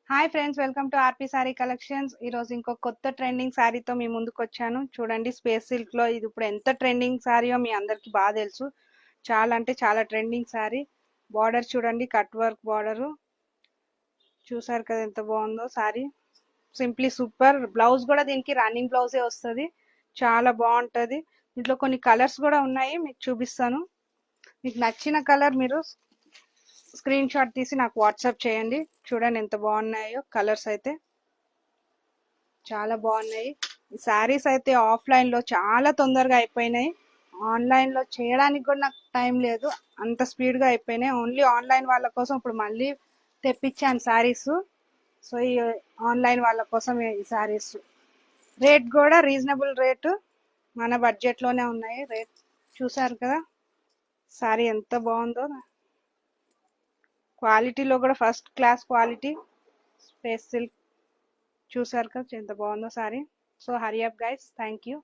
Hi friends, welcome to RP sorry collections. ఈరోజు ఇంకో కొత్త ట్రెండింగ్ శారీతో మీ ముందుకు వచ్చాను. చూడండి, స్పేస్ సిల్క్ లో ఇది ఇప్పుడు ఎంత ట్రెండింగ్ శారీయో మీ అందరికి బాగా తెలుసు. చాలా అంటే చాలా ట్రెండింగ్ శారీ. బార్డర్ చూడండి, కట్ వర్క్ బార్డర్. చూసారు కదా ఎంత బాగుందో శారీ. Simply super. బ్లౌజ్ కూడా దీనికి రన్నింగ్ బ్లౌజే వస్తుంది. చాలా బాగుంటది. దీంట్లో కొన్ని కలర్స్ కూడా ఉన్నాయి, మీకు చూపిస్తాను. మీకు నచ్చిన కలర్ మీరు స్క్రీన్ షాట్ తీసి నాకు వాట్సాప్ చేయండి. చూడండి ఎంత బాగున్నాయో కలర్స్ అయితే. చాలా బాగున్నాయి. ఈ శారీస్ అయితే ఆఫ్లైన్ లో చాలా తొందరగా అయిపోయినాయి. ఆన్లైన్ లో చేయడానికి కూడా నాకు టైం లేదు, అంత స్పీడ్ గా అయిపోయినాయి. ఓన్లీ ఆన్లైన్ వాళ్ళ కోసం ఇప్పుడు మళ్ళీ తెప్పించాను శారీస్. సో ఈ ఆన్లైన్ వాళ్ళ కోసం ఈ శారీస్ రేట్ కూడా రీజనబుల్ రేటు, మన బడ్జెట్ లోనే ఉన్నాయి రేట్. చూసారు కదా శారీ ఎంత బాగుందో. క్వాలిటీలో కూడా first class quality. Space silk. చూసారు కదా ఎంత బాగుందో sorry. So Hari up guys, thank you.